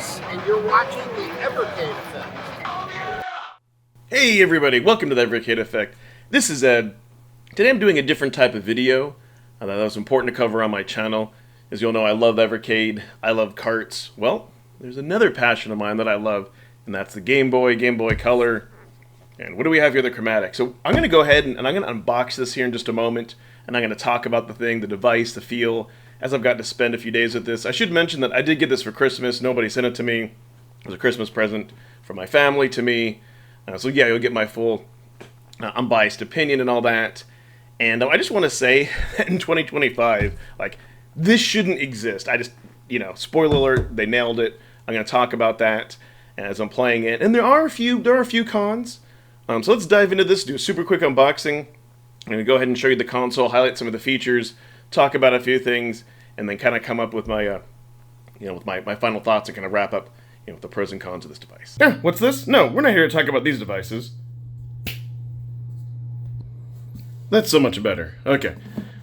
Chris, and you're watching the Evercade Effect. Hey everybody, welcome to the Evercade Effect. This is Ed. Today I'm doing a different type of video that was important to cover on my channel. As you'll know, I love Evercade, I love carts. Well, there's another passion of mine that I love, and that's the Game Boy, Game Boy Color, and what do we have here, the Chromatic. So I'm going to go ahead and I'm going to unbox this here in just a moment, and I'm going to talk about the thing, the device, the feel, as I've gotten to spend a few days with this. I should mention that I did get this for Christmas. Nobody sent it to me. It was a Christmas present from my family to me. So yeah, you'll get my full unbiased opinion and all that. And I just want to say that in 2025, like, this shouldn't exist. I just, spoiler alert, they nailed it. I'm going to talk about that as I'm playing it. And there are a few cons. So let's dive into this, do a super quick unboxing. I'm going to go ahead and show you the console, highlight some of the features, talk about a few things, and then kind of come up with my, with my final thoughts and kind of wrap up, with the pros and cons of this device. What's this? No, we're not here to talk about these devices. That's so much better. Okay,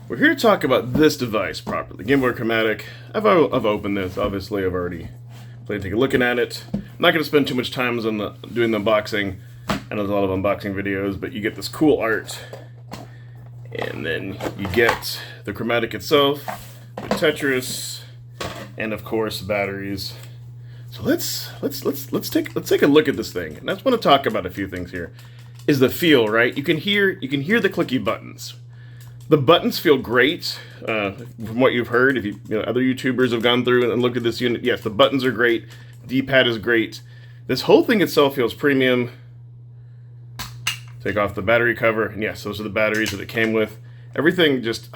we're here to talk about this device properly. Game Boy Chromatic. I've opened this. Obviously, I've already played, take a look at it. I'm not going to spend too much time on doing the unboxing. I know there's a lot of unboxing videos, but you get this cool art. And then you get the Chromatic itself, the Tetris, and of course batteries. So let's take a look at this thing. And I just want to talk about a few things here. Is the feel, right? You can hear the clicky buttons. The buttons feel great. From what you've heard, if other YouTubers have gone through and looked at this unit, yes, the buttons are great. D-pad is great. This whole thing itself feels premium. Take off the battery cover, and yes, those are the batteries that it came with. Everything just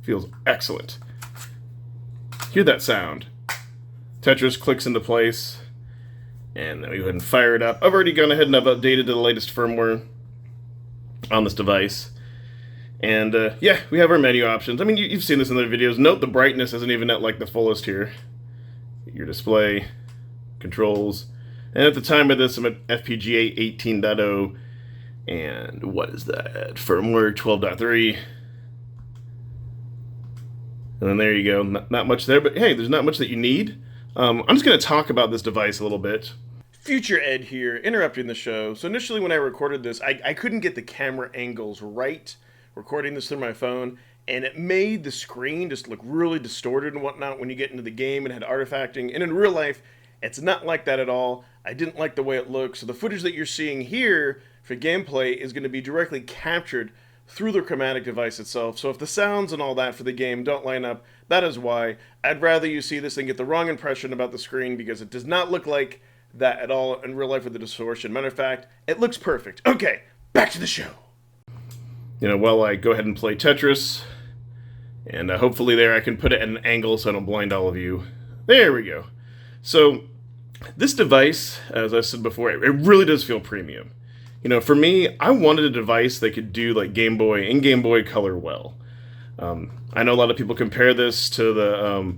feels excellent. Hear that sound. Tetris clicks into place, and then we go ahead and fire it up. I've already gone ahead and I've updated to the latest firmware on this device. And yeah, we have our menu options. I mean, you've seen this in other videos. Note the brightness isn't even at like the fullest here. Your display, controls, and at the time of this, I'm at FPGA 18.0. And what is that? Firmware 12.3. And then there you go. Not much there, but hey, there's not much that you need. I'm just going to talk about this device a little bit. Future Ed here, interrupting the show. So initially when I recorded this, I couldn't get the camera angles right, recording this through my phone, and it made the screen just look really distorted and whatnot when you get into the game and had artifacting. And in real life, it's not like that at all. I didn't like the way it looks. So the footage that you're seeing here for gameplay is going to be directly captured through the Chromatic device itself. So if the sounds and all that for the game don't line up, that is why. I'd rather you see this than get the wrong impression about the screen, because it does not look like that at all in real life with the distortion. Matter of fact, it looks perfect. Okay, back to the show. While I go ahead and play Tetris, and hopefully there I can put it at an angle so I don't blind all of you. There we go. So this device, as I said before, it really does feel premium. For me, I wanted a device that could do like Game Boy and Game Boy Color well. I know a lot of people compare this to the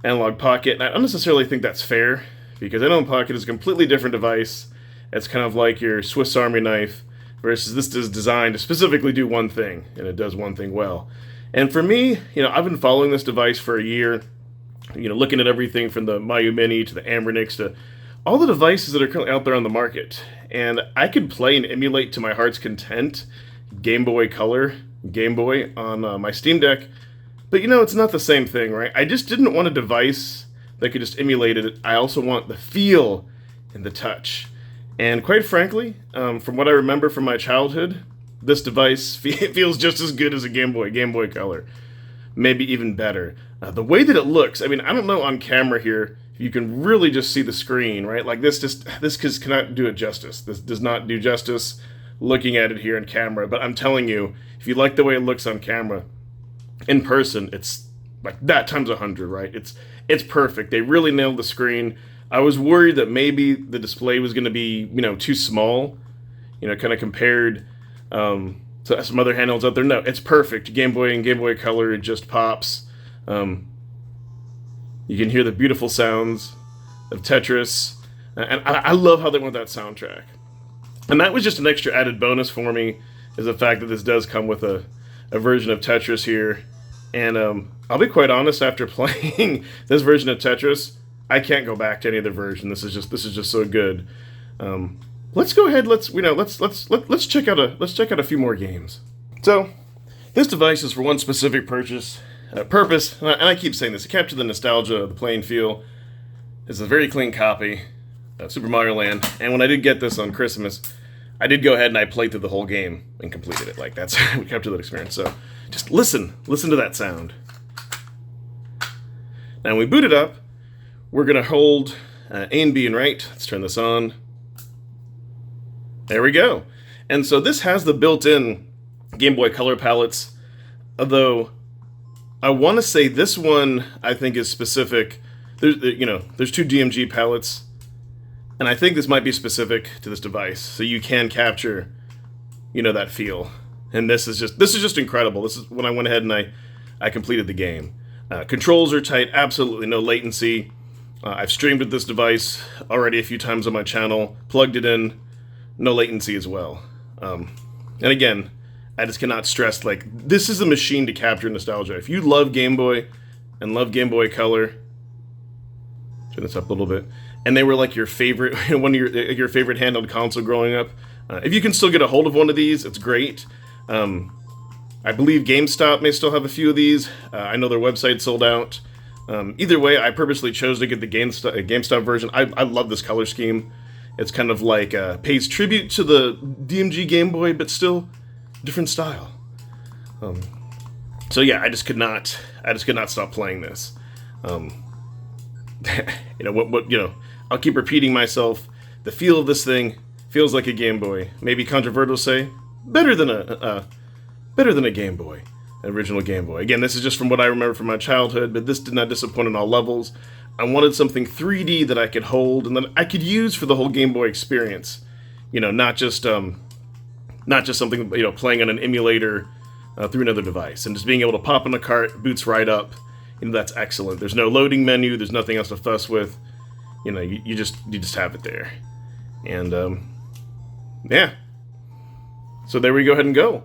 Analog Pocket, and I don't necessarily think that's fair, because Analog Pocket is a completely different device. It's kind of like your Swiss Army knife, versus this is designed to specifically do one thing, and it does one thing well. And for me, I've been following this device for a year, looking at everything from the Mayu Mini to the Ambronix to all the devices that are currently out there on the market. And I could play and emulate to my heart's content Game Boy Color, Game Boy on my Steam Deck. But it's not the same thing, right? I just didn't want a device that could just emulate it. I also want the feel and the touch. And quite frankly, from what I remember from my childhood, this device feels just as good as a Game Boy Color. Maybe even better. The way that it looks, I mean, I don't know on camera here, you can really just see the screen, right? Like this just cannot do it justice. This does not do justice looking at it here on camera. But I'm telling you, if you like the way it looks on camera, in person, it's like that times 100, right? It's perfect. They really nailed the screen. I was worried that maybe the display was going to be, too small, kind of compared to some other handhelds out there. No, it's perfect. Game Boy and Game Boy Color, it just pops. You can hear the beautiful sounds of Tetris, and I love how they went that soundtrack. And that was just an extra added bonus for me, is the fact that this does come with a version of Tetris here. And I'll be quite honest, after playing this version of Tetris, I can't go back to any other version. This is just so good. Let's go ahead. Let's check out a few more games. So, this device is for one specific purpose, and I keep saying this, to capture the nostalgia of the play and feel. It's a very clean copy of Super Mario Land, and when I did get this on Christmas, I did go ahead and I played through the whole game and completed it. Like, that's we captured that experience. So, just listen to that sound. Now, when we boot it up, we're gonna hold A and B and right. Let's turn this on. There we go. And so this has the built-in Game Boy Color palettes, although I want to say this one I think is specific. There's two DMG palettes, and I think this might be specific to this device, so you can capture, that feel. And this is just incredible. This is when I went ahead and I completed the game. Controls are tight, absolutely no latency. I've streamed with this device already a few times on my channel, plugged it in, no latency as well. And again, I just cannot stress, like, this is a machine to capture nostalgia. If you love Game Boy and love Game Boy Color, turn this up a little bit, and they were like your favorite, one of your favorite handheld console growing up, if you can still get a hold of one of these, it's great. I believe GameStop may still have a few of these. I know their website sold out. Either way, I purposely chose to get the GameStop version. I love this color scheme. It's kind of like pays tribute to the DMG Game Boy, but still different style. So yeah, I just could not stop playing this. I'll keep repeating myself. The feel of this thing feels like a Game Boy. Maybe controversial to say better than a Game Boy, original Game Boy. Again, this is just from what I remember from my childhood, but this did not disappoint on all levels. I wanted something 3D that I could hold and that I could use for the whole Game Boy experience. Not just something, playing on an emulator through another device. And just being able to pop in a cart, boots right up, that's excellent. There's no loading menu, there's nothing else to fuss with. You just have it there. And, yeah. So there we go ahead and go.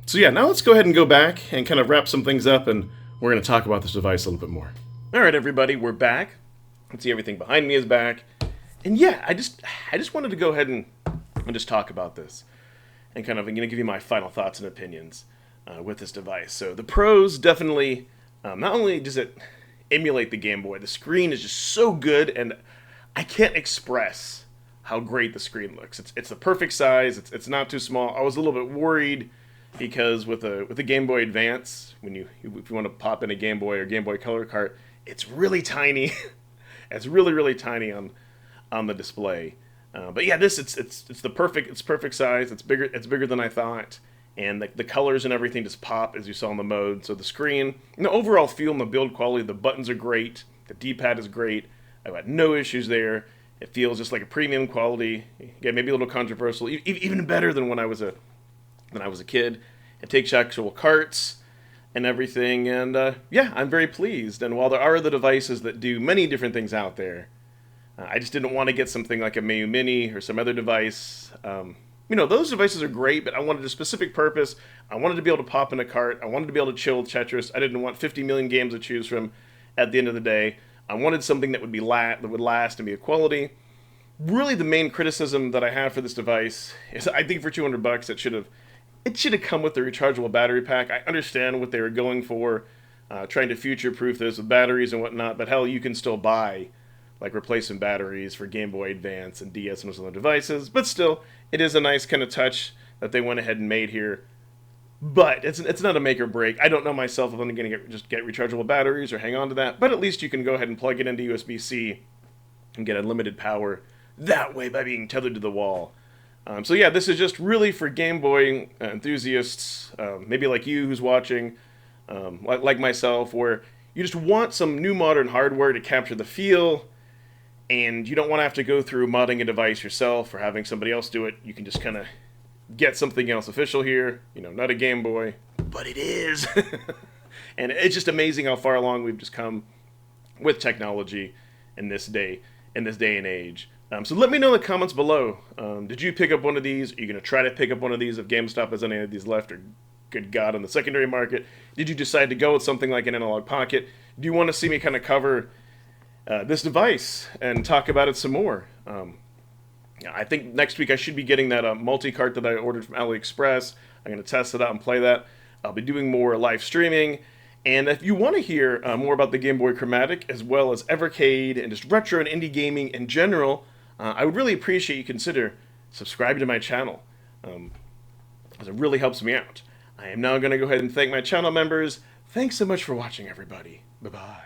So yeah, now let's go ahead and go back and kind of wrap some things up, and we're going to talk about this device a little bit more. Alright everybody, we're back. Let's see, everything behind me is back. And yeah, I just wanted to go ahead and just talk about this. And kind of, I'm going to give you my final thoughts and opinions with this device. So the pros, definitely, not only does it emulate the Game Boy, the screen is just so good, and I can't express how great the screen looks. It's the perfect size, it's not too small. I was a little bit worried because with the Game Boy Advance, if you want to pop in a Game Boy or Game Boy Color cart, it's really tiny. It's really, really tiny on the display. But yeah, it's the perfect size. It's bigger than I thought, and the colors and everything just pop as you saw in the mode. So the screen, the overall feel and the build quality, the buttons are great. The D-pad is great. I've had no issues there. It feels just like a premium quality. Again, maybe a little controversial, even better than when I was a kid. It takes actual carts and everything, and yeah, I'm very pleased. And while there are other devices that do many different things out there, I just didn't want to get something like a Mayu Mini or some other device. Those devices are great, but I wanted a specific purpose. I wanted to be able to pop in a cart. I wanted to be able to chill with Tetris. I didn't want 50 million games to choose from at the end of the day. I wanted something that would last and be of quality. Really, the main criticism that I have for this device is I think for $200 it should have come with the rechargeable battery pack. I understand what they were going for, trying to future-proof this with batteries and whatnot, but hell, you can still buy like replacement batteries for Game Boy Advance and DS and those other devices, but still, it is a nice kind of touch that they went ahead and made here. But it's not a make or break. I don't know myself if I'm going to get rechargeable batteries or hang on to that, but at least you can go ahead and plug it into USB-C and get unlimited power that way by being tethered to the wall. So yeah, this is just really for Game Boy enthusiasts, maybe like you who's watching, like myself, where you just want some new modern hardware to capture the feel, and you don't want to have to go through modding a device yourself or having somebody else do it. You can just kind of get something else official here, not a Game Boy, but it is. And it's just amazing how far along we've just come with technology in this day and age. So let me know in the comments below. Did you pick up one of these? Are you going to try to pick up one of these if GameStop has any of these left? Or, good God, on the secondary market? Did you decide to go with something like an Analog Pocket? Do you want to see me kind of cover this device and talk about it some more. I think next week I should be getting that multi-cart that I ordered from AliExpress. I'm going to test it out and play that. I'll be doing more live streaming. And if you want to hear more about the Game Boy Chromatic, as well as Evercade and just retro and indie gaming in general, I would really appreciate you consider subscribing to my channel. Because it really helps me out. I am now going to go ahead and thank my channel members. Thanks so much for watching, everybody. Bye-bye.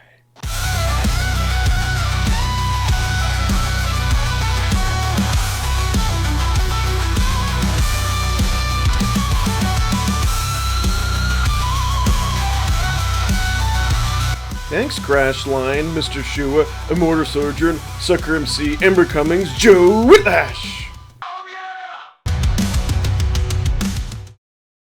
Thanks, Crash Line, Mr. Shua, Immortal Sojourn, Sucker MC, Ember Cummings, Joe Whitlash!